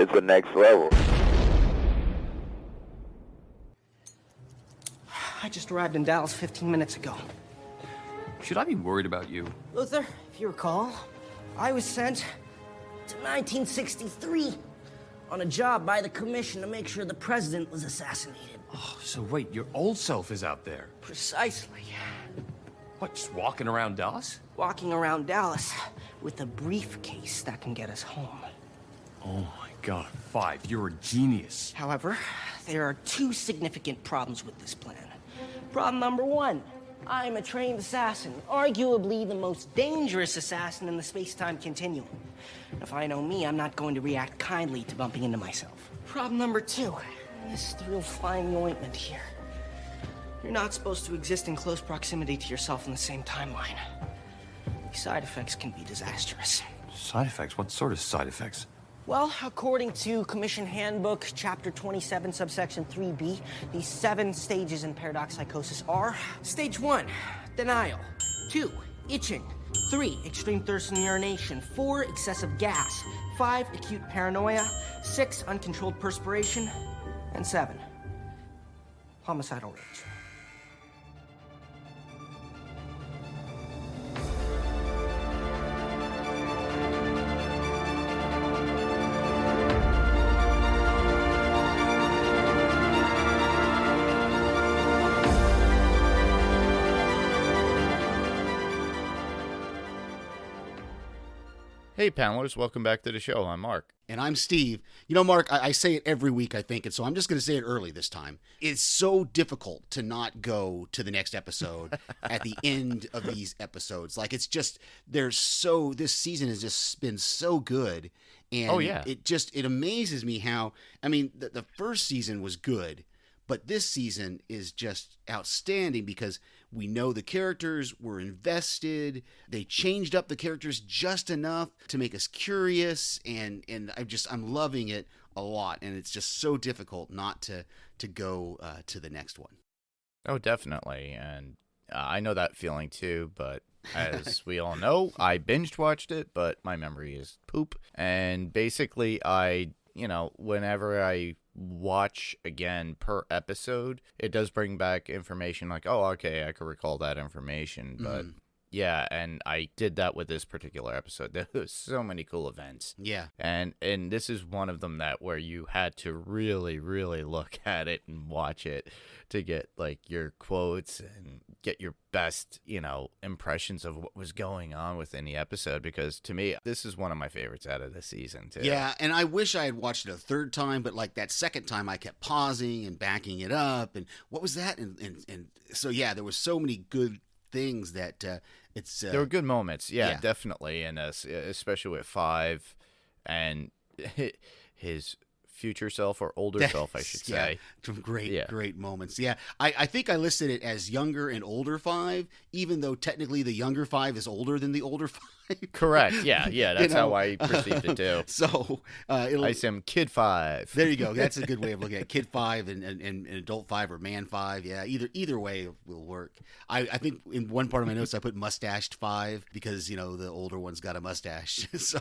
it's the next level. I just arrived in Dallas 15 minutes ago. Should I be worried about you? Luther, if you recall, I was sent to 1963 on a job by the commission to make sure the president was assassinated. Oh, so wait, your old self is out there. Precisely. What, just walking around Dallas? Walking around Dallas with a briefcase that can get us home. Oh my God, Five, you're a genius. However, there are two significant problems with this plan. Problem number one, I'm a trained assassin, arguably the most dangerous assassin in the space-time continuum. If I know me, I'm not going to react kindly to bumping into myself. Problem number two, this thrill-flying ointment here. You're not supposed to exist in close proximity to yourself in the same timeline. These side effects can be disastrous. Side effects? What sort of side effects? Well, according to Commission Handbook, Chapter 27, Subsection 3B, these 7 stages in paradox psychosis are: Stage 1, denial. 2, itching. 3, extreme thirst and urination. 4, excessive gas. 5, acute paranoia. 6, uncontrolled perspiration. And 7, homicidal rage. Hey, panelers, welcome back to the show. I'm Mark. And I'm Steve. You know, Mark, I say it every week, I think, and so I'm just going to say it early this time. It's so difficult to not go to the next episode at the end of these episodes. Like, it's just, this season has just been so good. And Oh, yeah. it amazes me how, I mean, the first season was good, but this season is just outstanding because we know the characters, we're invested, they changed up the characters just enough to make us curious, and I'm loving it a lot, and it's just so difficult not to go to the next one. Oh, definitely. And I know that feeling too, but as we all know, I binge watched it, but my memory is poop. And basically, whenever I watch again per episode, it does bring back information like, oh, okay, I could recall that information. But yeah, and I did that with this particular episode. There was so many cool events. Yeah. And this is one of them that where you had to really, really look at it and watch it to get like your quotes and get your best, impressions of what was going on within the episode, because to me, this is one of my favorites out of the season too. Yeah, and I wish I had watched it a third time, but like that second time I kept pausing and backing it up, and what was that? And so yeah, there was so many good things that there were good moments. Yeah. Definitely. And especially with Five and his future self, or older self, I should say. Some great moments. Yeah, I think I listed it as younger and older Five, even though technically the younger Five is older than the older Five. Correct. Yeah. That's how I perceived it too. So I say I'm Kid Five. There you go. That's a good way of looking at it. Kid Five and Adult Five, or Man Five. Yeah, either way will work. I think in one part of my notes I put Mustached Five because the older one's got a mustache. So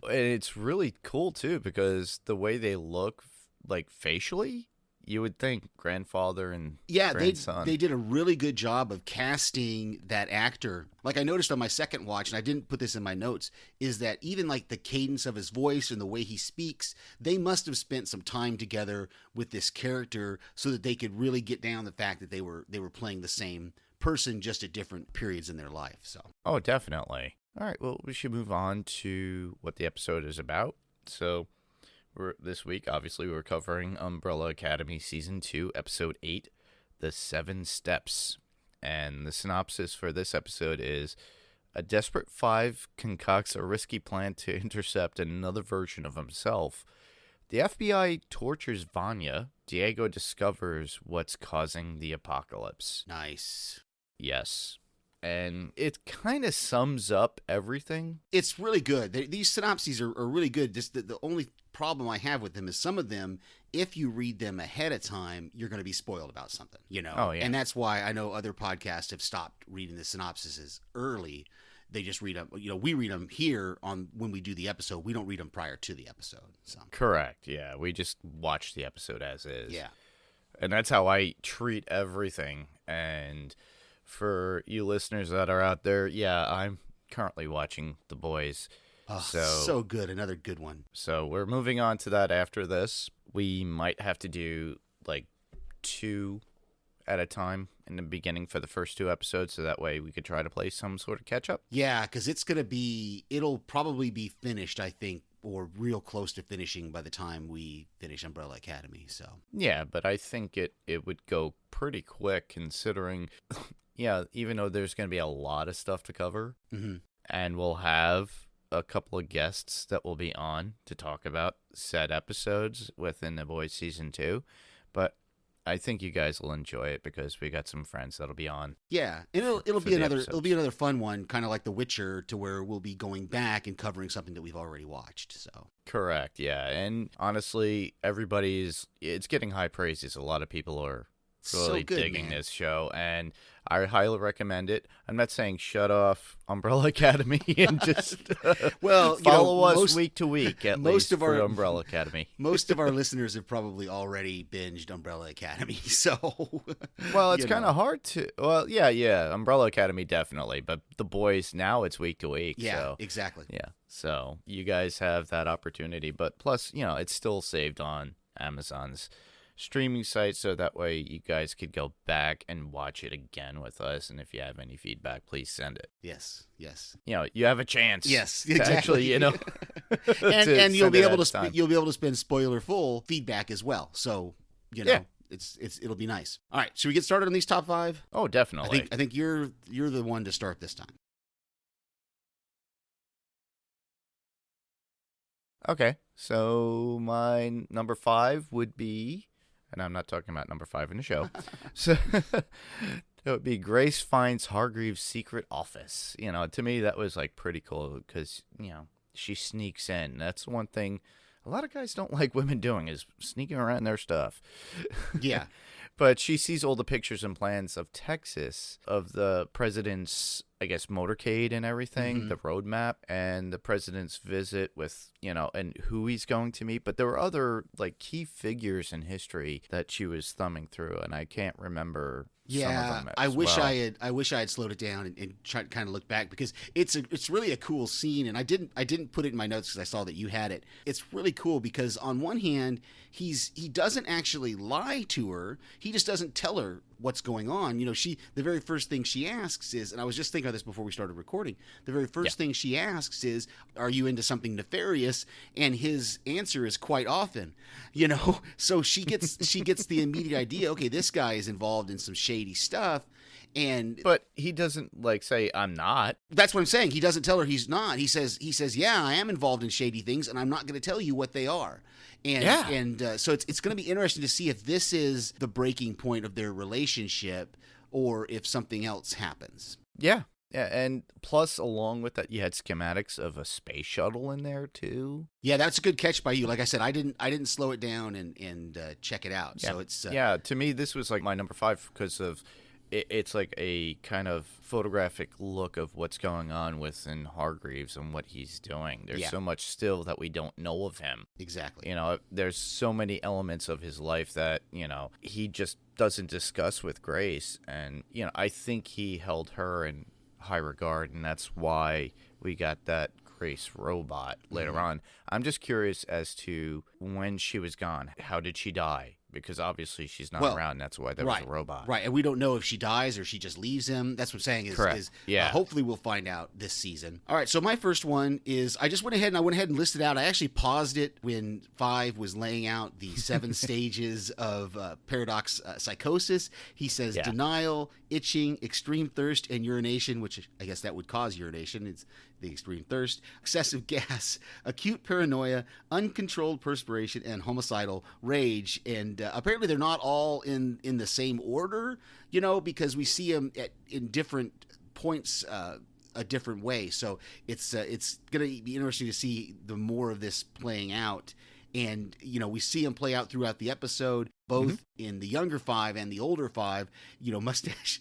and it's really cool too, because the way they look like facially, you would think grandfather and grandson. They did a really good job of casting that actor. Like I noticed on my second watch, and I didn't put this in my notes, is that even like the cadence of his voice and the way he speaks, they must have spent some time together with this character so that they could really get down the fact that they were playing the same person, just at different periods in their life. So oh, definitely. All right, well, we should move on to what the episode is about. So this week, obviously, we're covering Umbrella Academy Season 2, Episode 8, The 7 Steps. And the synopsis for this episode is: a desperate Five concocts a risky plan to intercept another version of himself. The FBI tortures Vanya. Diego discovers what's causing the apocalypse. Nice. Yes. And it kind of sums up everything. It's really good. These synopses are really good. Just the only problem I have with them is some of them, if you read them ahead of time, you're going to be spoiled about something, Oh, yeah. And that's why I know other podcasts have stopped reading the synopsises early, They just read them. We read them here on when we do the episode. We don't read them prior to the episode. So Correct. Yeah, we just watch the episode as is. yeah. And that's how I treat everything. And for you listeners that are out there, yeah, I'm currently watching The Boys. Oh, so good. Another good one. So we're moving on to that after this. We might have to do like 2 at a time in the beginning for the first 2 episodes, so that way we could try to play some sort of catch up. Yeah, because it'll probably be finished, I think, or real close to finishing by the time we finish Umbrella Academy. So Yeah, but I think it would go pretty quick considering, yeah, even though there's going to be a lot of stuff to cover, and we'll have a couple of guests that will be on to talk about said episodes within The Boys Season 2, but I think you guys will enjoy it because we got some friends that'll be on. yeah, and it'll for be the another fun one, kind of like The Witcher, to where we'll be going back and covering something that we've already watched. So Correct, yeah. And honestly, it's getting high praises. A lot of people are really so good, digging man. this show, and I highly recommend it. I'm not saying shut off Umbrella Academy and just Well, follow us most- week to week at most least of for our- Umbrella Academy. Most of our listeners have probably already binged Umbrella Academy. So Well, it's you kind know. of hard to. Well, yeah, Umbrella Academy definitely, but The Boys now it's week to week. Yeah, so. exactly. Yeah, so you guys have that opportunity, but plus, it's still saved on Amazon's streaming site, so that way you guys could go back and watch it again with us, and if you have any feedback, please send it. Yes. You have a chance. Yes, to exactly. actually, and to you'll send be it able at to time. you'll be able to spend spoiler full feedback as well. So Yeah. it'll be nice. All right, should we get started on these top 5? Oh, definitely. I think you're the one to start this time. Okay, so my number 5 would be, and I'm not talking about number 5 in the show, so it would be Grace Finds Hargreaves' Secret Office. To me, that was like pretty cool because, she sneaks in. That's one thing a lot of guys don't like women doing is sneaking around their stuff. Yeah. But she sees all the pictures and plans of Texas, of the president's, I guess, motorcade and everything, the roadmap, and the president's visit with, and who he's going to meet. But there were other, key figures in history that she was thumbing through, and I can't remember some of them I as wish well. I wish I had slowed it down and tried to kind of look back, because it's really a cool scene, and I didn't put it in my notes because I saw that you had it. It's really cool because on one hand he doesn't actually lie to her, he just doesn't tell her what's going on. The very first thing she asks is, and I was just thinking of this before we started recording, the very first thing she asks is, are you into something nefarious? And his answer is quite often, so she gets the immediate idea, okay, this guy is involved in some shady stuff. But he doesn't say I'm not. That's what I'm saying. He doesn't tell her he's not. He says, yeah, I am involved in shady things, and I'm not going to tell you what they are. So it's going to be interesting to see if this is the breaking point of their relationship or if something else happens. Yeah, and plus along with that, you had schematics of a space shuttle in there too. Yeah, that's a good catch by you. Like I said, I didn't slow it down and check it out. Yeah. So it's To me, this was my number 5 because of it's like a kind of photographic look of what's going on within Hargreaves and what he's doing. There's so much still that we don't know of him. Exactly. There's so many elements of his life that, he just doesn't discuss with Grace. And, I think he held her in high regard, and that's why we got that Grace robot later on. I'm just curious as to when she was gone. How did she die? Because obviously she's not around. That's why there was a robot. Right, and we don't know if she dies or she just leaves him. That's what I'm saying. Correct. Hopefully we'll find out this season. All right, so my first one is, I went ahead and listed out. I actually paused it when 5 was laying out the 7 stages of paradox psychosis. He says denial, itching, extreme thirst, and urination, which I guess that would cause urination. It's the extreme thirst, excessive gas, acute paranoia, uncontrolled perspiration, and homicidal rage. And apparently they're not all in the same order, because we see them in different points a different way. So it's going to be interesting to see the more of this playing out And, we see him play out throughout the episode, both in the younger Five and the older Five. Mustache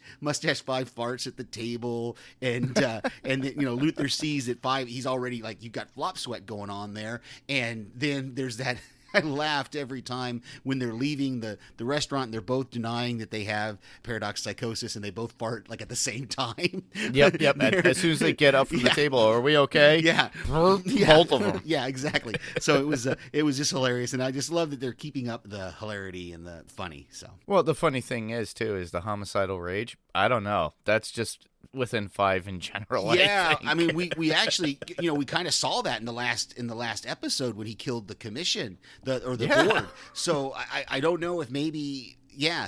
Five farts at the table, and Luther sees that Five, he's already like, you've got flop sweat going on there. And then there's that. I laughed every time when they're leaving the restaurant and they're both denying that they have paradox psychosis, and they both fart like at the same time. Yep. As soon as they get up from the table, are we okay? Yeah. Both of them. Yeah, exactly. So it was just hilarious, and I just love that they're keeping up the hilarity and the funny. So Well, the funny thing is too is the homicidal rage. I don't know. That's just within Five in general. Yeah, I I mean, we actually, we kind of saw that in the last episode when he killed the commission, the board. So I don't know if maybe,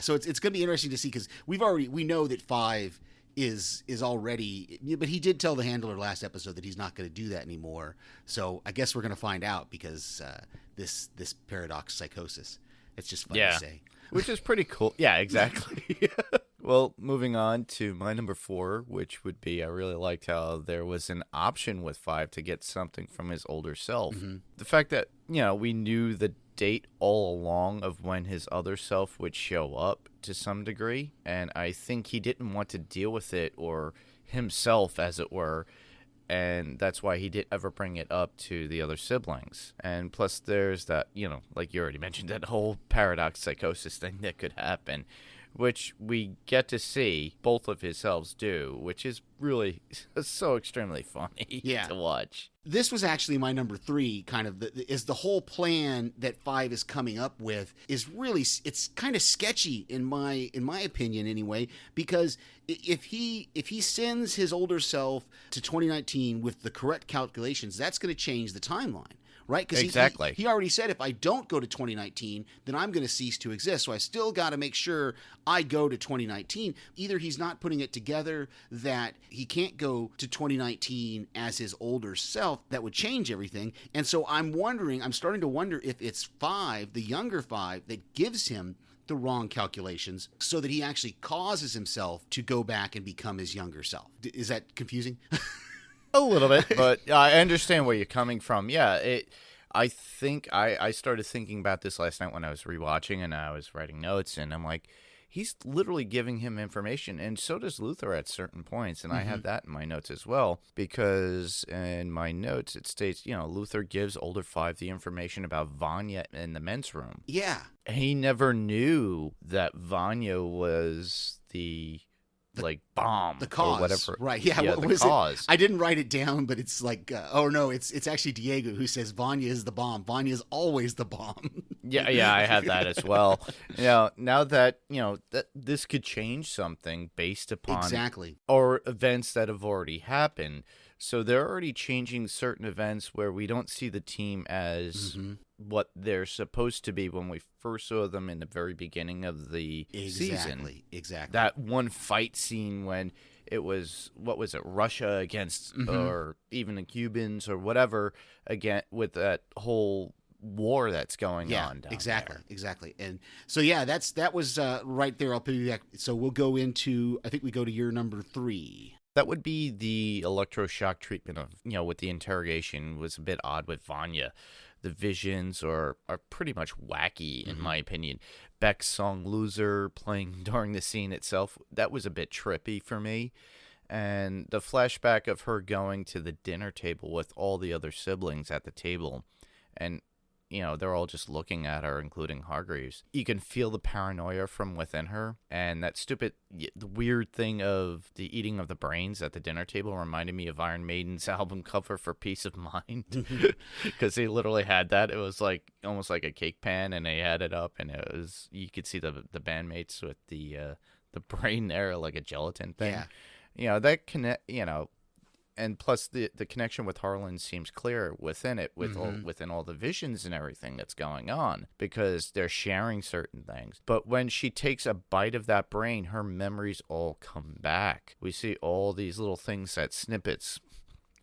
So it's going to be interesting to see, because we know that Five is already, but he did tell the handler last episode that he's not going to do that anymore. So I guess we're going to find out, because this paradox psychosis. It's just fun to say. Which is pretty cool. Yeah, exactly. Well, moving on to my number 4, which would be, I really liked how there was an option with Five to get something from his older self. Mm-hmm. The fact that, we knew the date all along of when his other self would show up to some degree, and I think he didn't want to deal with it, or himself, as it were, and that's why he didn't ever bring it up to the other siblings. And plus there's that, like you already mentioned, that whole paradox psychosis thing that could happen, which we get to see both of his selves do, which is really so extremely funny to watch. This was actually my number 3, kind of, is the whole plan that Five is coming up with is really, it's kind of sketchy in my opinion anyway, because if he sends his older self to 2019 with the correct calculations, that's going to change the timeline. Right? Because exactly. He already said, if I don't go to 2019, then I'm going to cease to exist. So I still got to make sure I go to 2019. Either he's not putting it together that he can't go to 2019 as his older self. That would change everything. And so I'm starting to wonder if it's Five, the younger Five, that gives him the wrong calculations, so that he actually causes himself to go back and become his younger self. Is that confusing? A little bit, but I understand where you're coming from. Yeah, I think I started thinking about this last night when I was rewatching, and I was writing notes, and I'm like, he's literally giving him information, and so does Luther at certain points, and I have that in my notes as well, because in my notes it states, Luther gives older Five the information about Vanya in the men's room. Yeah. He never knew that Vanya was the bomb, the cause, or whatever. Right? Yeah. Yeah, what the was cause. It? I didn't write it down, but it's like, it's actually Diego who says Vanya is the bomb. Vanya is always the bomb. Yeah, I have that as well. Now that that this could change something based upon exactly, or events that have already happened. So they're already changing certain events where we don't see the team as what they're supposed to be when we first saw them in the very beginning of the season. Exactly. That one fight scene when it was, what was it, Russia against, or even the Cubans or whatever, again, with that whole war that's going on down there. Exactly. And so, that was right there. I'll put you back. So we'll go into, I think we go to your number 3. That would be the electroshock treatment of, with the interrogation was a bit odd with Vanya. The visions are pretty much wacky, in my opinion. Beck's song Loser playing during the scene itself, that was a bit trippy for me. And the flashback of her going to the dinner table with all the other siblings at the table, and they're all just looking at her, including Hargreaves. You can feel the paranoia from within her. And that the weird thing of the eating of the brains at the dinner table reminded me of Iron Maiden's album cover for Peace of Mind. Because they literally had that. It was like almost like a cake pan, and they had it up, and you could see the bandmates with the brain there, like a gelatin thing. Yeah. That connect, and plus the connection with Harlan seems clear within it, within all the visions and everything that's going on, because they're sharing certain things. But when she takes a bite of that brain, her memories all come back. We see all these little things, that snippets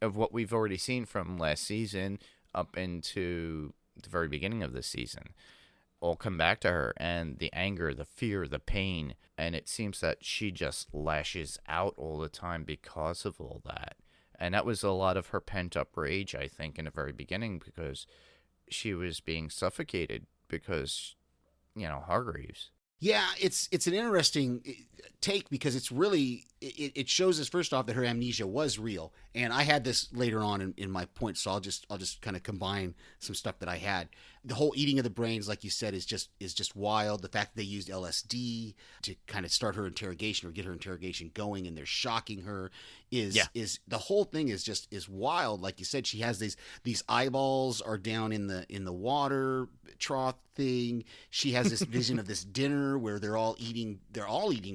of what we've already seen from last season up into the very beginning of this season, all come back to her, and the anger, the fear, the pain, and it seems that she just lashes out all the time because of all that. And that was a lot of her pent-up rage, I think, in the very beginning, because she was being suffocated because, Hargreaves. Yeah, it's an interesting take because it's really it shows us first off that her amnesia was real, and I had this later on in my point, so I'll just kind of combine some stuff that I had. The whole eating of the brains, like you said, is just wild. The fact that they used LSD to kind of start her interrogation or get her interrogation going, and they're shocking her is the whole thing is wild. Like you said, she has these eyeballs are down in the water trough thing. She has this vision of this dinner where they're all eating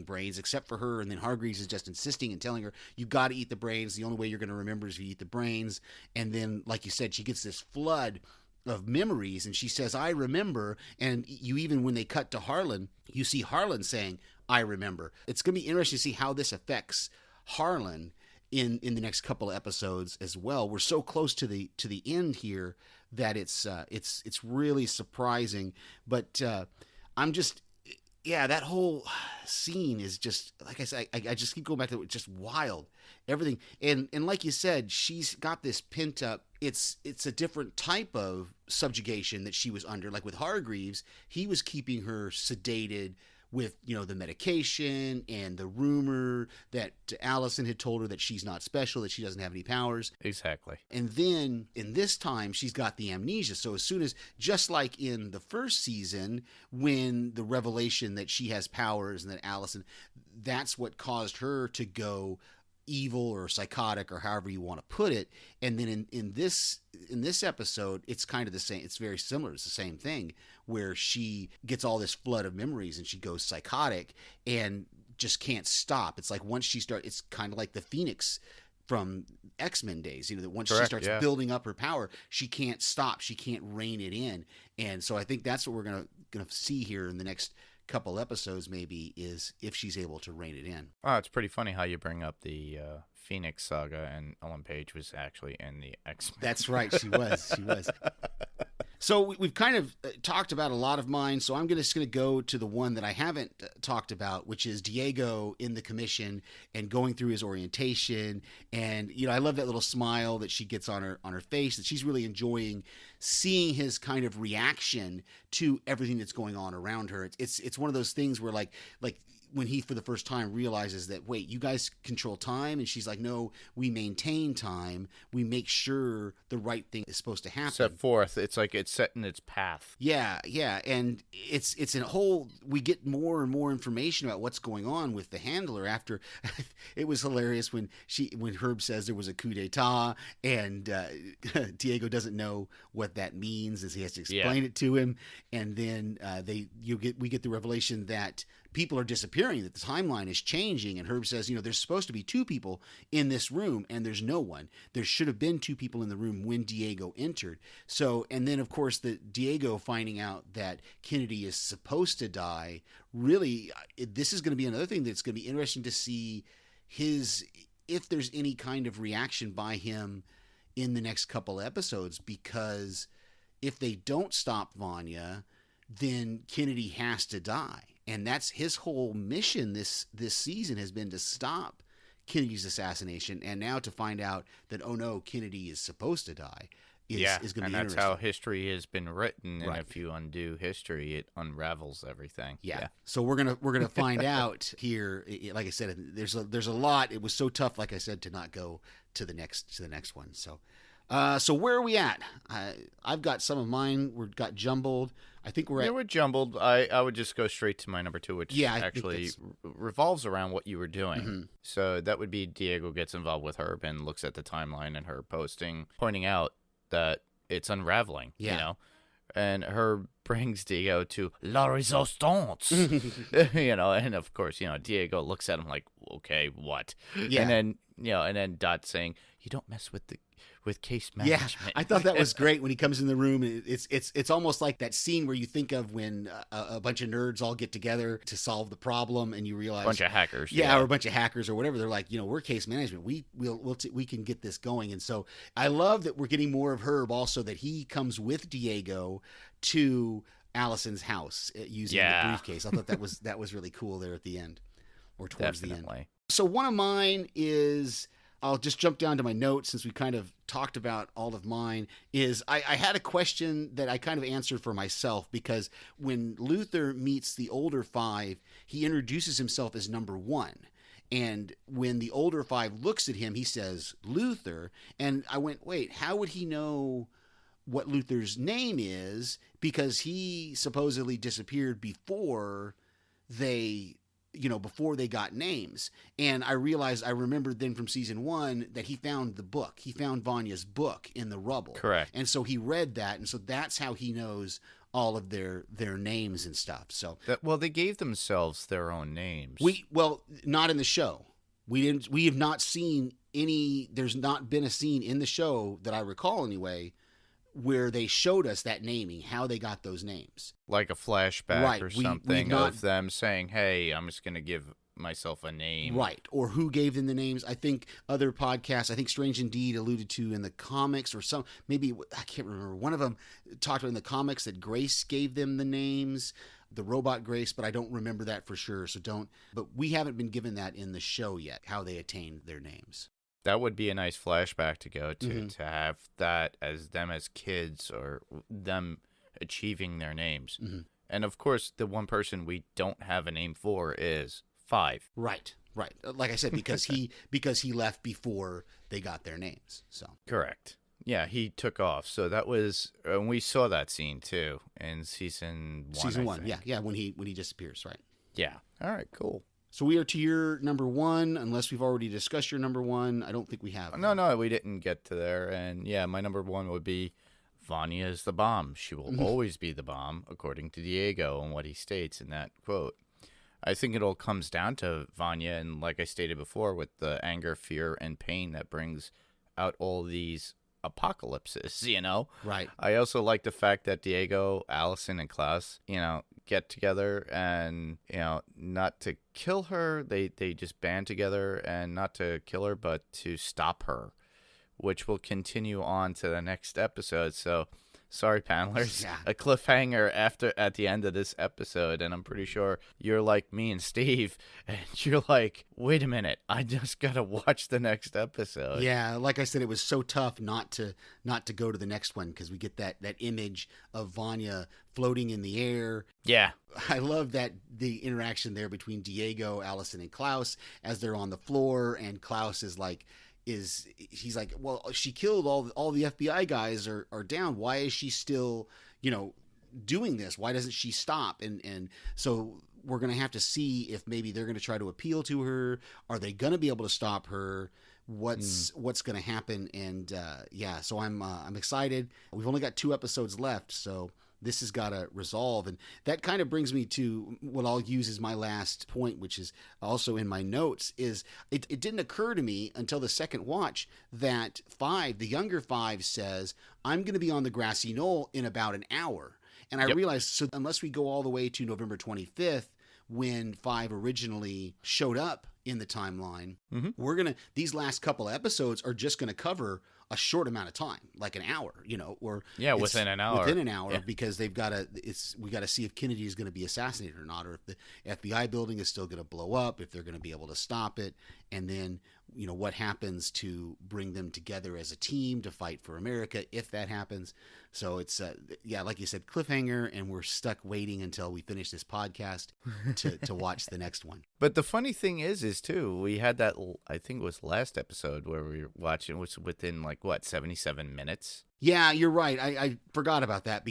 brains except for her, and then Hargreaves is just insisting and telling her, you got to eat the brains. The only way you're going to remember is if you eat the brains. And then, like you said, she gets this flood of memories, and she says, I remember. And you, even when they cut to Harlan, you see Harlan saying, I remember. It's going to be interesting to see how this affects Harlan in the next couple of episodes as well. We're so close to the end here that it's really surprising. But I'm just, that whole scene is just, like I said, I just keep going back to it, just wild. Everything. And like you said, she's got this pent up, it's a different type of subjugation that she was under. Like with Hargreaves, he was keeping her sedated with, the medication and the rumor that Allison had told her that she's not special, that she doesn't have any powers. Exactly. And then in this time, she's got the amnesia. So as soon as, just like in the first season, when the revelation that she has powers and that Allison, that's what caused her to go evil or psychotic or however you want to put it. And then in this episode, it's kind of the same. It's very similar. It's the same thing where she gets all this flood of memories and she goes psychotic and just can't stop. It's like once she starts, it's kind of like the Phoenix from X-Men days, that once she starts building up her power, she can't stop. She can't rein it in. And so I think that's what we're going to see here in the next couple episodes, maybe, is if she's able to rein it in. Oh, it's pretty funny how you bring up the Phoenix saga, and Ellen Page was actually in the X-Men. That's right, she was. So we've kind of talked about a lot of mine, so I'm just going to go to the one that I haven't talked about, which is Diego in the commission and going through his orientation. And, I love that little smile that she gets on her face, that she's really enjoying seeing his kind of reaction to everything that's going on around her. It's one of those things where like when he for the first time realizes that, wait, you guys control time, and she's like, no, we maintain time, we make sure the right thing is supposed to happen. Set forth, it's like it's set in its path. Yeah, and it's a whole, we get more and more information about what's going on with the handler after. It was hilarious when Herb says there was a coup d'etat, and Diego doesn't know what that means, as he has to explain it to him, and then we get the revelation that people are disappearing, that the timeline is changing, and Herb says, there's supposed to be 2 people in this room, and there's no one. There should have been 2 people in the room when Diego entered. So, and then of course the Diego finding out that Kennedy is supposed to die, really, this is going to be another thing that's going to be interesting to see if there's any kind of reaction by him in the next couple episodes, because if they don't stop Vanya, then Kennedy has to die. And that's his whole mission this season, has been to stop Kennedy's assassination. And now to find out that, oh no, Kennedy is supposed to die is going to be interesting. And that's how history has been written. And if you undo history, it unravels everything. Yeah. So we're gonna find out here. Like I said, there's a lot. It was so tough, like I said, to not go to the next one. So where are we at? I've got some of mine. We've got jumbled. I think we're jumbled. I would just go straight to my number 2, which actually revolves around what you were doing. Mm-hmm. So that would be Diego gets involved with Herb and looks at the timeline and her posting, pointing out that it's unraveling, and Herb brings Diego to La Resistance, and of course, Diego looks at him like, okay, what? Yeah. And then Dot's saying, you don't mess with case management. Yeah, I thought that was great when he comes in the room. It's almost like that scene where you think of when a bunch of nerds all get together to solve the problem, and you realize a bunch of hackers, or a bunch of hackers or whatever. They're like, we're case management. We can get this going. And so I love that we're getting more of Herb also, that he comes with Diego to Allison's house using the briefcase. I thought that was really cool there at the end, or towards the end. So one of mine is I'll just jump down to my notes since we kind of talked about all of mine. Is I had a question that I kind of answered for myself, because when Luther meets the older five, he introduces himself as number one. And when the older five looks at him, he says Luther. And I went, wait, how would he know what Luther's name is? Because he supposedly disappeared before they got names. And I realized, I remembered then from season 1 that he found the book. He found Vanya's book in the rubble. Correct. And so he read that. And so that's how he knows all of their names and stuff. So Well, they gave themselves their own names. not in the show. We have not seen any, there's not been a scene in the show that I recall anyway, where they showed us that naming, how they got those names. Like a flashback Right. or We've something not- of them saying, hey, I'm just going to give myself a name. Right. Or who gave them the names. I think other podcasts, I think Strange Indeed alluded to in the comics, or some, maybe, I can't remember. One of them talked about in the comics that Grace gave them the names, the robot Grace, but I don't remember that for sure. But we haven't been given that in the show yet, how they attained their names. That would be a nice flashback to go to, Mhm. to have that as them as kids or them achieving their names. Mhm. And of course, the one person we don't have a name for is Five. Right. Like I said, because he left before they got their names. So Correct. Yeah, he took off. So that was, and we saw that scene too in season 1. season I 1, think. yeah, when he disappears, right? Yeah. All right, cool. So we are to your number 1, unless we've already discussed your number 1. I don't think we have. No, we didn't get to there. And yeah, my number 1 would be Vanya is the bomb. She will always be the bomb, according to Diego and what he states in that quote. I think it all comes down to Vanya, and like I stated before, with the anger, fear, and pain that brings out all these apocalypses, Right. I also like the fact that Diego, Allison, and Klaus, get together and, not to kill her. They just band together and not to kill her, but to stop her, which will continue on to the next episode. So, sorry, panelers, Yeah. a cliffhanger at the end of this episode, and I'm pretty sure you're like me and Steve, and you're like, wait a minute, I just gotta watch the next episode. Yeah, like I said, it was so tough not to go to the next one, because we get that image of Vanya floating in the air. Yeah. I love that the interaction there between Diego, Allison, and Klaus as they're on the floor, and Klaus is like, he's like, well, she killed all the FBI guys are down. Why is she still, doing this? Why doesn't she stop? And so we're going to have to see if maybe they're going to try to appeal to her. Are they going to be able to stop her? What's going to happen? And so I'm excited. We've only got 2 episodes left, so this has got to resolve. And that kind of brings me to what I'll use as my last point, which is also in my notes, is it didn't occur to me until the second watch that the younger Five says, I'm going to be on the grassy knoll in about an hour. And I realized, so unless we go all the way to November 25th, when Five originally showed up in the timeline, these last couple of episodes are just going to cover a short amount of time, like an hour, within an hour. Within an hour, because we got to see if Kennedy is going to be assassinated or not, or if the FBI building is still going to blow up, if they're going to be able to stop it, and then what happens to bring them together as a team to fight for America if that happens. So it's like you said, cliffhanger, and we're stuck waiting until we finish this podcast to watch the next one. But the funny thing is too, we had that, I think it was last episode where we were watching, was within 77 minutes. Yeah, you're right. I forgot about that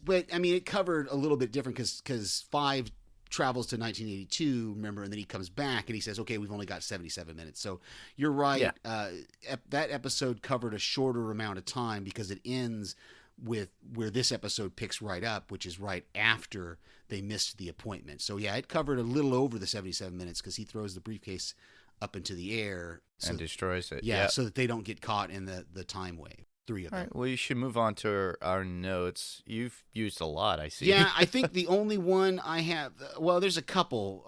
but I mean, it covered a little bit different because Five travels to 1982, remember, and then he comes back and he says, okay, we've only got 77 minutes. So you're right. Yeah. That episode covered a shorter amount of time because it ends with where this episode picks right up, which is right after they missed the appointment. So yeah, it covered a little over the 77 minutes because he throws the briefcase up into the air And destroys it. Yeah, so that they don't get caught in the time wave. 3 of All them. right, well, you should move on to our notes. You've used a lot, I see. Yeah, I think the only one I have, well, there's a couple.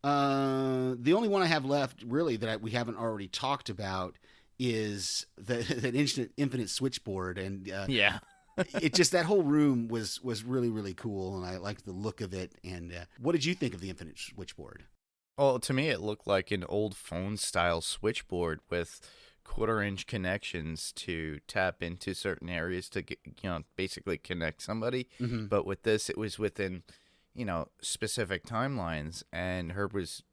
The only one I have left, really, that we haven't already talked about is that infinite switchboard. And Yeah. it just, that whole room was really, really cool, and I liked the look of it. And what did you think of the infinite switchboard? Well, to me, it looked like an old phone style switchboard with quarter-inch connections to tap into certain areas to get, basically connect somebody. But with this, it was within, specific timelines, and Herb was,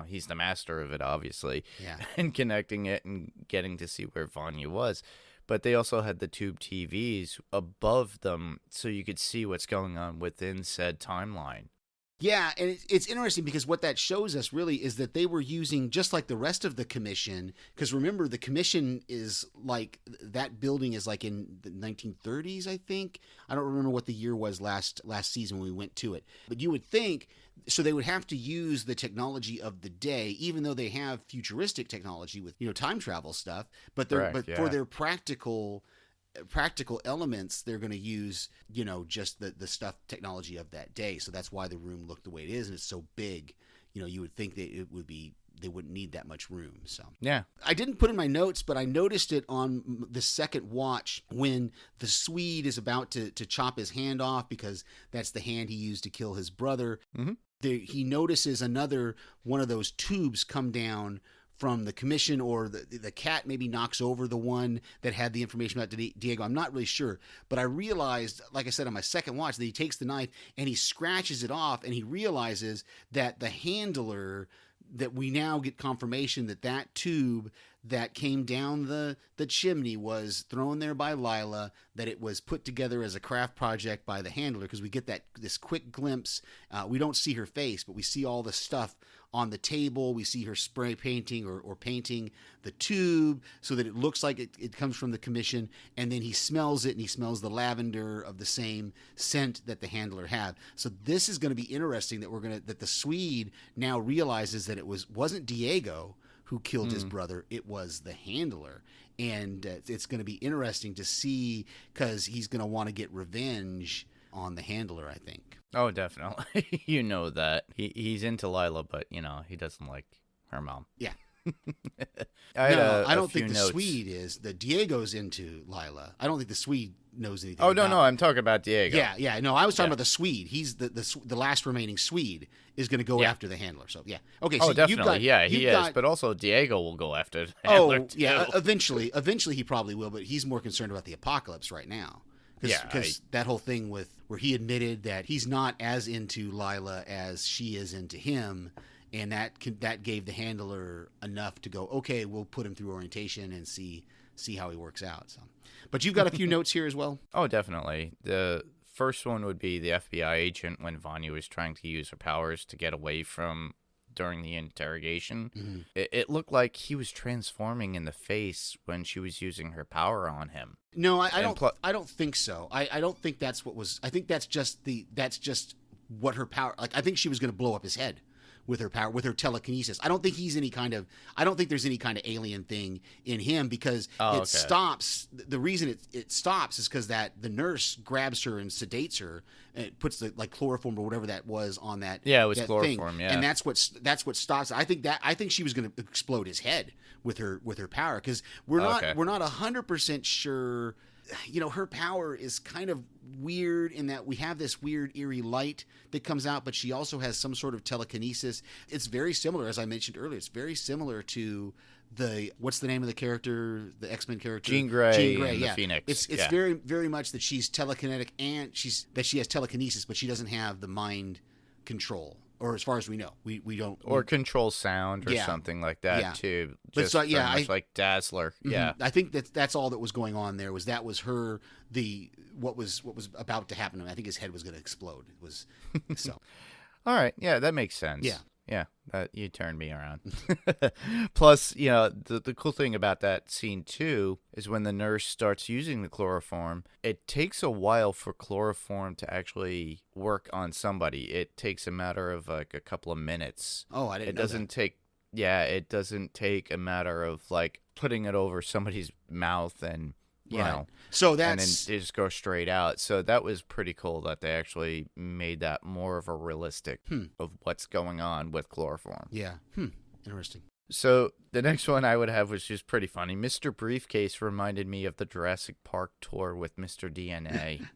he's the master of it, obviously, Yeah. and connecting it and getting to see where Vanya was. But they also had the tube TVs above them so you could see what's going on within said timeline. Yeah, and it's interesting because what that shows us really is that they were using, just like the rest of the commission, because remember, the commission is like, that building is like in the 1930s, I think. I don't remember what the year was last season when we went to it. But you would think, so they would have to use the technology of the day, even though they have futuristic technology with, time travel stuff, but for their practical elements, they're going to use, just the stuff technology of that day. So that's why the room looked the way it is, and it's so big. You would think that they wouldn't need that much room. So Yeah. I didn't put in my notes, but I noticed it on the second watch when the Swede is about to chop his hand off, because that's the hand he used to kill his brother. Mhm. He notices another one of those tubes come down from the commission, or the cat maybe knocks over the one that had the information about Diego. I'm not really sure, but I realized, like I said, on my second watch, that he takes the knife and he scratches it off, and he realizes that the handler, that we now get confirmation that tube that came down the chimney was thrown there by Lila, that it was put together as a craft project by the handler, because we get this quick glimpse. We don't see her face, but we see all the stuff on the table. We see her spray painting or painting the tube so that it looks like it comes from the commission, and then he smells it, and he smells the lavender of the same scent that the handler had. So this is going to be interesting, that the Swede now realizes that it wasn't Diego who killed his brother, it was the handler. And it's going to be interesting to see, because he's going to want to get revenge on the handler, I think. Oh, definitely. You know that. He's into Lila, but, he doesn't like her mom. Yeah. I don't think the notes. Swede is. The Diego's into Lila. I don't think the Swede knows anything. Oh, no, about no, I'm talking about Diego. Yeah. No, I was talking about the Swede. He's the last remaining Swede is going to go Yeah. after the handler. So, yeah. Okay, Oh, so definitely. He is. got- But also, Diego will go after the handler, Oh, yeah, too. eventually he probably will, but he's more concerned about the apocalypse right now. Because that whole thing where he admitted that he's not as into Lila as she is into him, and that gave the handler enough to go, okay, we'll put him through orientation and see how he works out. So, but you've got a few notes here as well. Oh, definitely. The first one would be the FBI agent when Vanya was trying to use her powers to get away from during the interrogation. Mm-hmm. It looked like he was transforming in the face when she was using her power on him. No, I And don't. I don't think so. I don't think that's what was. I think that's just what her power. Like, I think she was going to blow up his head with her power, with her telekinesis. I don't think he's any kind of. I don't think there's any kind of alien thing in him, because it stops. The reason it stops is because that the nurse grabs her and sedates her and puts the chloroform or whatever that was on that. Yeah, it was that chloroform. thing. Yeah, And that's what stops. I think she was going to explode his head with her power, because we're not 100% sure. Her power is kind of weird in that we have this weird eerie light that comes out, but she also has some sort of telekinesis. It's very similar, as I mentioned earlier. It's very similar to what's the name of the character, the X-Men character? Jean Grey and the yeah. Phoenix. It's very, very much that she's telekinetic, and that she has telekinesis, but she doesn't have the mind control. Or as far as we know, we don't. Or control sound or Yeah. something like that, Yeah. too. But Just so, yeah, very much like Dazzler. Mhm. Yeah. I think that's all that was going on there. Was her what was about to happen to him. I think his head was going to explode. It was so. All right. Yeah, that makes sense. Yeah. Yeah, you turned me around. Plus, the cool thing about that scene, too, is when the nurse starts using the chloroform, it takes a while for chloroform to actually work on somebody. It takes a matter of a couple of minutes. Oh, I didn't It know doesn't take... Yeah, it doesn't take a matter of, putting it over somebody's mouth and... You know, so and then that's they just go straight out. So that was pretty cool that they actually made that more of a realistic of what's going on with chloroform. yeah. Interesting. So the next one I would have was just pretty funny. Mr. Briefcase reminded me of the Jurassic Park tour with Mr. DNA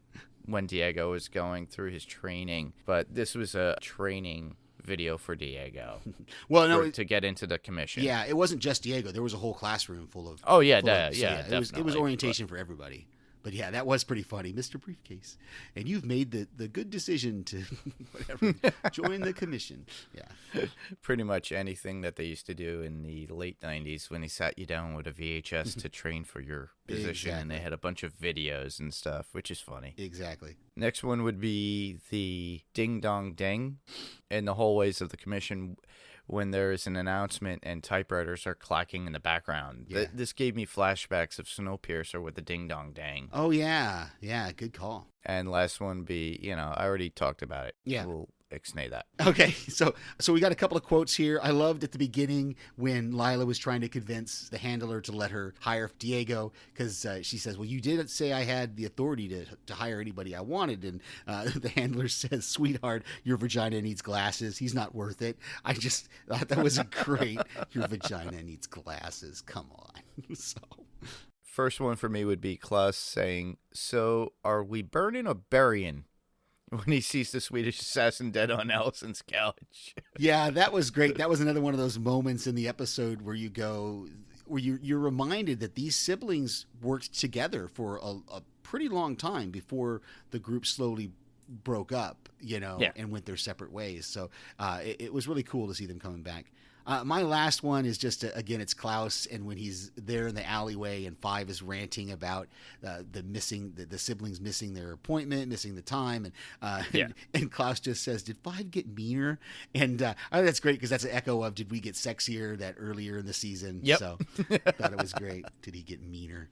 when Diego was going through his training. But this was a training video for Diego Well, no, to get into the commission. yeah, it wasn't just Diego. There was a whole classroom full of. Oh yeah, full of- yeah, it was definitely. orientation for everybody. But yeah, that was pretty funny, Mr. Briefcase. And you've made the good decision to whatever join the commission. Yeah. Pretty much anything that they used to do in the late 90s when they sat you down with a VHS to train for your position, and they Exactly. had a bunch of videos and stuff, which is funny. Exactly. Next one would be the Ding Dong Ding in the hallways of the commission when there is an announcement and typewriters are clacking in the background. Yeah. This gave me flashbacks of Snowpiercer with the Ding Dong Dang. Oh yeah. Yeah, good call. And last one would be, I already talked about it. Yeah. We'll ixnay that. Okay, so we got a couple of quotes here. I loved at the beginning when Lila was trying to convince the handler to let her hire Diego because she says, "Well, you didn't say I had the authority to hire anybody I wanted." And the handler says, "Sweetheart, your vagina needs glasses. He's not worth it." I just thought that was great. Your vagina needs glasses. Come on. So First one for me would be Klaus saying, "So are we burning or burying?" when he sees the Swedish assassin dead on Allison's couch. yeah, that was great. That was another one of those moments in the episode where you're reminded that these siblings worked together for a pretty long time before the group slowly broke up, Yeah. and went their separate ways. So it was really cool to see them coming back. My last one is just, again, it's Klaus, and when he's there in the alleyway and Five is ranting about the siblings missing their appointment, missing the time, and Klaus just says, "Did Five get meaner?" And I think that's great because that's an echo of "Did we get sexier?" that earlier in the season. Yep. So thought it was great. Did he get meaner?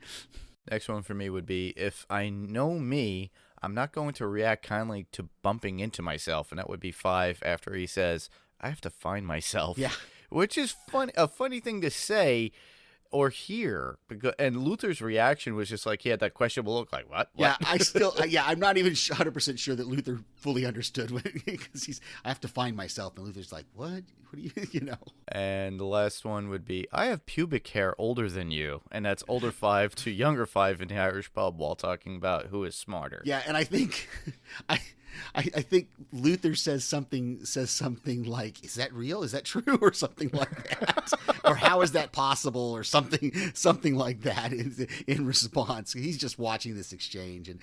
Next one for me would be, if I know me, I'm not going to react kindly to bumping into myself. And that would be Five after he says, "I have to find myself." Yeah. Which is a funny thing to say or hear. And Luther's reaction was just like, he had that questionable look like, what? Yeah, I'm not even 100% sure that Luther fully understood because I have to find myself. And Luther's like, what? What do you, And the last one would be, I have pubic hair older than you. And that's older Five to younger Five in the Irish pub while talking about who is smarter. Yeah, and I think I think Luther says something like, "Is that real? Is that true?" or something like that, or "How is that possible?" or something like that in response. He's just watching this exchange, and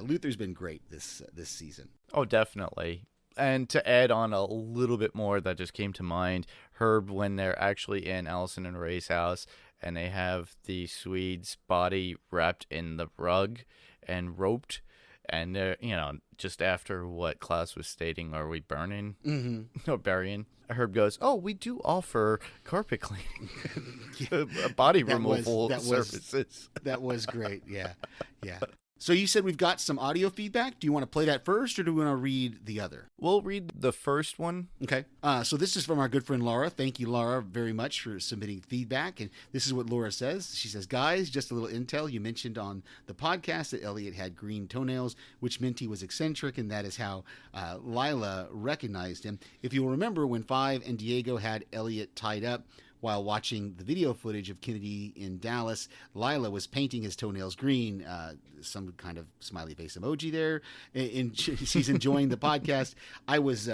Luther's been great this season. Oh, definitely. And to add on a little bit more that just came to mind, Herb, when they're actually in Allison and Ray's house and they have the Swede's body wrapped in the rug and roped, and they're, just after what Klaus was stating, are we burning or burying? Herb goes, "Oh, we do offer carpet cleaning, body removal services." That was great. Yeah. So you said we've got some audio feedback. Do you want to play that first, or do we want to read the other? We'll read the first one. Okay. So this is from our good friend Laura. Thank you, Laura, very much for submitting feedback. And this is what Laura says. She says, "Guys, just a little intel. You mentioned on the podcast that Elliot had green toenails, which meant he was eccentric, and that is how Lila recognized him. If you'll remember, when Five and Diego had Elliot tied up while watching the video footage of Kennedy in Dallas, Lila was painting his toenails green, some kind of smiley face emoji there. And she's enjoying the podcast. I was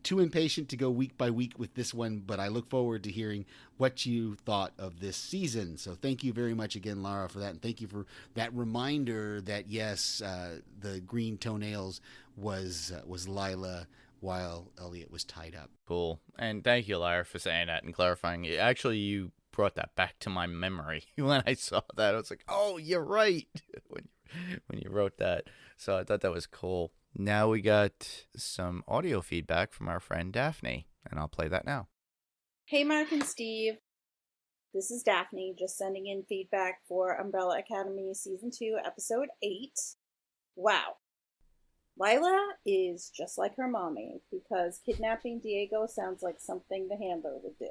too impatient to go week by week with this one, but I look forward to hearing what you thought of this season." So thank you very much again, Laura, for that. And thank you for that reminder that, yes, the green toenails was Lila while Elliot was tied up. Cool. And thank you, Lyra, for saying that and clarifying it. Actually, you brought that back to my memory when I saw that. I was like, oh, you're right, when you wrote that. So I thought that was cool. Now we got some audio feedback from our friend Daphne, and I'll play that now. Hey, Mark and Steve. This is Daphne, just sending in feedback for Umbrella Academy Season 2, Episode 8. Wow. Lila is just like her mommy, because kidnapping Diego sounds like something the handler would do.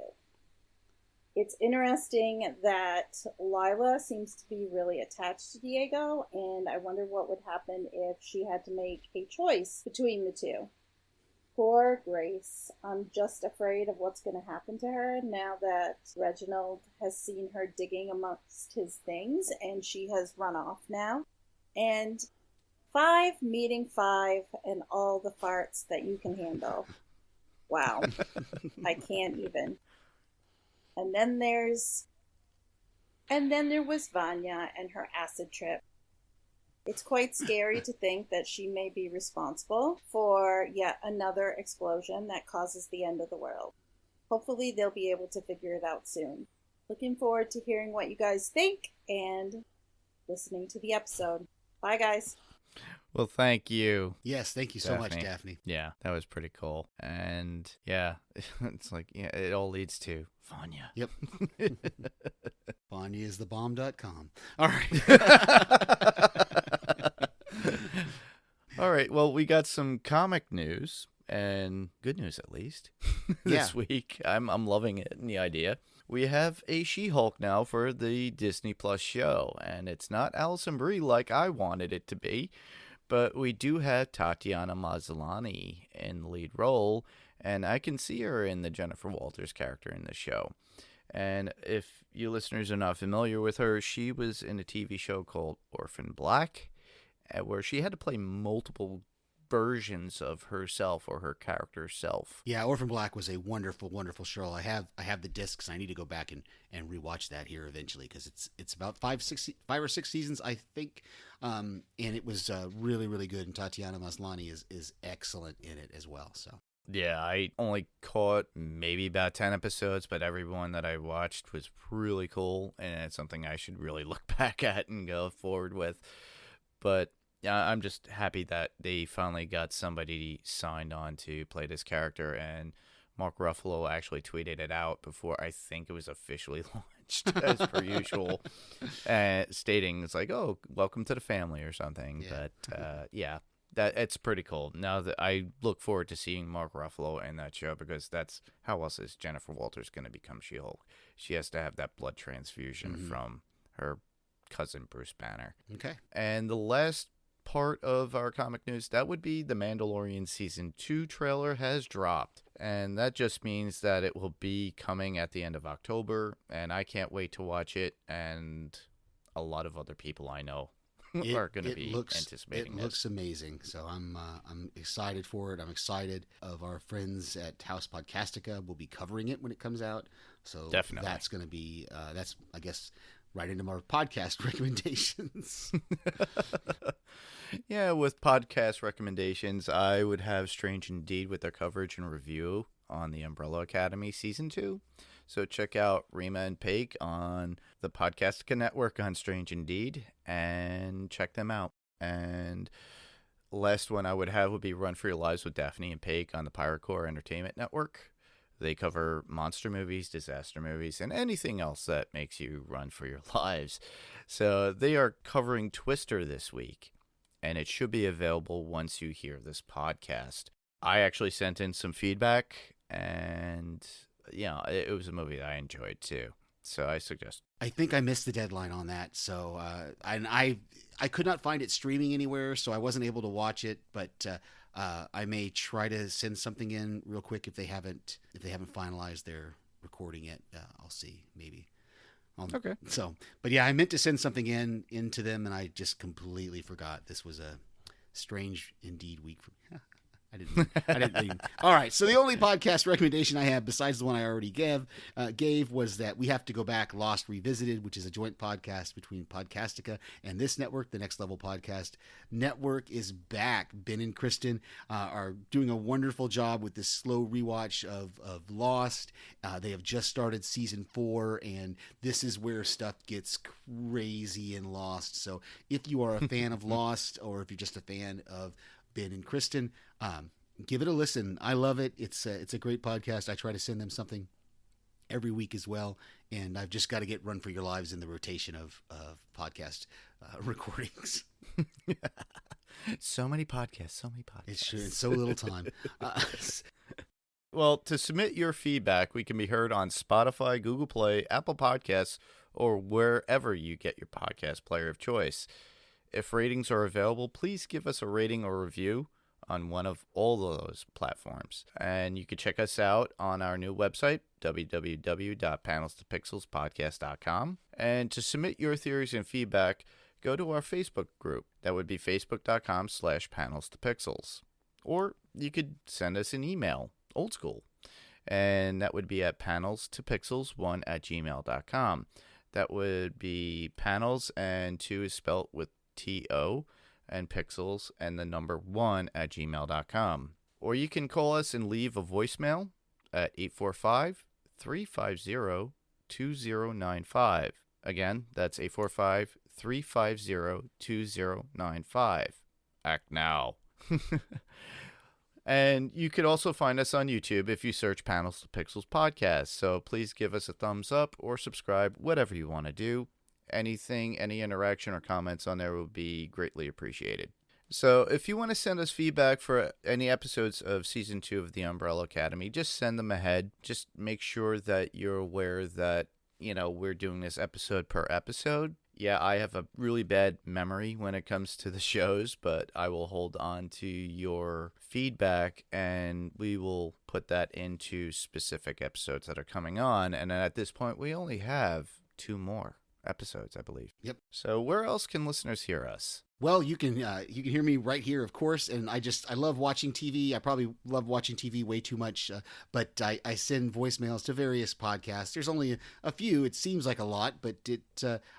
It's interesting that Lila seems to be really attached to Diego, and I wonder what would happen if she had to make a choice between the two. Poor Grace. I'm just afraid of what's going to happen to her now that Reginald has seen her digging amongst his things, and she has run off now. And Five meeting Five and all the farts that you can handle. Wow. I can't even. And then there was Vanya and her acid trip. It's quite scary to think that she may be responsible for yet another explosion that causes the end of the world. Hopefully they'll be able to figure it out soon. Looking forward to hearing what you guys think and listening to the episode. Bye, guys. Well, thank you. Yes, thank you so much, Daphne. Yeah, that was pretty cool. And yeah, it's like, yeah, it all leads to Vanya. Yep. VanyaIsTheBomb.com. All right. All right, well, we got some comic news, and good news at least, this week. I'm loving it and the idea. We have a She-Hulk now for the Disney Plus show, and it's not Alison Brie like I wanted it to be, but we do have Tatiana Maslany in the lead role, and I can see her in the Jennifer Walters character in the show. And if you listeners are not familiar with her, she was in a TV show called Orphan Black, where she had to play multiple versions of herself or her character self. Yeah, Orphan Black was a wonderful, wonderful show. I have the discs. I need to go back and rewatch that here eventually because it's about 5 or 6 seasons, I think, and it was really, really good. And Tatiana Maslany is excellent in it as well. So yeah, I only caught maybe about 10 episodes, but every one that I watched was really cool, and it's something I should really look back at and go forward with. But I'm just happy that they finally got somebody signed on to play this character, and Mark Ruffalo actually tweeted it out before I think it was officially launched, as per usual, stating it's like, oh, welcome to the family or something. Yeah. But yeah, that it's pretty cool. Now that I look forward to seeing Mark Ruffalo in that show, because that's how else is Jennifer Walters going to become She-Hulk? She has to have that blood transfusion from her cousin Bruce Banner. Okay. And the last part of our comic news, that would be the Mandalorian Season 2 trailer has dropped. And that just means that it will be coming at the end of October, and I can't wait to watch it, and a lot of other people I know are going to be anticipating it. It looks amazing, so I'm excited for it. I'm excited of our friends at House Podcastica. We'll be covering it when it comes out, so definitely that's going to be that's, I guess, right into our podcast recommendations. Yeah, with podcast recommendations, I would have Strange Indeed with their coverage and review on the Umbrella Academy Season 2. So check out Rima and Paik on the Podcastica Network on Strange Indeed and check them out. And last one I would have would be Run for Your Lives with Daphne and Paik on the Pirate Core Entertainment Network. They cover monster movies, disaster movies, and anything else that makes you run for your lives. So they are covering Twister this week, and it should be available once you hear this podcast. I actually sent in some feedback, and yeah, it was a movie that I enjoyed too. So I suggest. I think I missed the deadline on that, so and I could not find it streaming anywhere, so I wasn't able to watch it. But I may try to send something in real quick if they haven't finalized their recording yet. I'll see, maybe. Okay. So, but yeah, I meant to send something into them, and I just completely forgot. This was a strange indeed week for me. I didn't. All right. So the only podcast recommendation I have, besides the one I already gave, was that we have to go back. Lost Revisited, which is a joint podcast between Podcastica and this network, the Next Level Podcast Network, is back. Ben and Kristen are doing a wonderful job with this slow rewatch of Lost. They have just started season 4, and this is where stuff gets crazy in Lost. So if you are a fan of Lost, or if you're just a fan of Ben and Kristen, give it a listen. I love it. It's a great podcast. I try to send them something every week as well, and I've just got to get Run for Your Lives in the rotation of podcast recordings. So many podcasts. It's true. It's so little time. Well, to submit your feedback, we can be heard on Spotify, Google Play, Apple Podcasts, or wherever you get your podcast player of choice. If ratings are available, please give us a rating or review on one of all of those platforms. And you can check us out on our new website, www.panelstopixelspodcast.com. And to submit your theories and feedback, go to our Facebook group. That would be facebook.com/panelstopixels. Or you could send us an email old school. And that would be at panels2pixels1@gmail.com. That would be panels, and 2 is spelt with T-O, and pixels, and the number 1@gmail.com. Or you can call us and leave a voicemail at 845-350-2095. Again, that's 845-350-2095. Act now. And you could also find us on YouTube if you search Panels to Pixels Podcast. So please give us a thumbs up or subscribe, whatever you want to do. Anything, any interaction or comments on there would be greatly appreciated. So if you want to send us feedback for any episodes of Season 2 of The Umbrella Academy, just send them ahead. Just make sure that you're aware that, we're doing this episode per episode. Yeah, I have a really bad memory when it comes to the shows, but I will hold on to your feedback and we will put that into specific episodes that are coming on. And at this point, we only have 2 more episodes, I believe. Yep. So where else can listeners hear us? Well, you can hear me right here, of course, and I love watching TV. I probably love watching TV way too much, but I send voicemails to various podcasts. There's only a few. It seems like a lot, but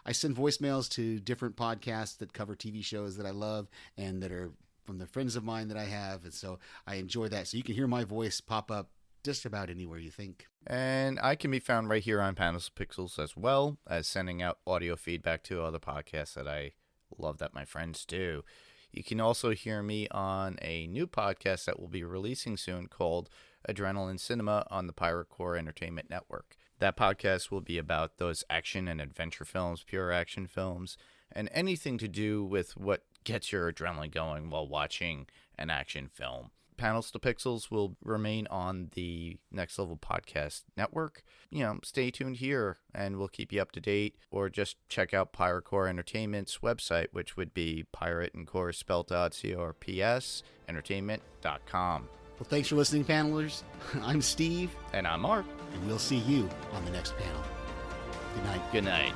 I send voicemails to different podcasts that cover TV shows that I love and that are from the friends of mine that I have, and so I enjoy that. So you can hear my voice pop up just about anywhere you think. And I can be found right here on Panels of Pixels, as well as sending out audio feedback to other podcasts that I love that my friends do. You can also hear me on a new podcast that will be releasing soon called Adrenaline Cinema on the Pirate Core Entertainment Network. That podcast will be about those action and adventure films, pure action films, and anything to do with what gets your adrenaline going while watching an action film. Panels to Pixels will remain on the Next Level Podcast Network. Stay tuned here and we'll keep you up to date, or just check out Pirate Core Entertainment's website, which would be pirate and core spelled out CORPS entertainment.com. Well, thanks for listening, panelers. I'm Steve. And I'm Mark. And we'll see you on the next panel. Good night. Good night.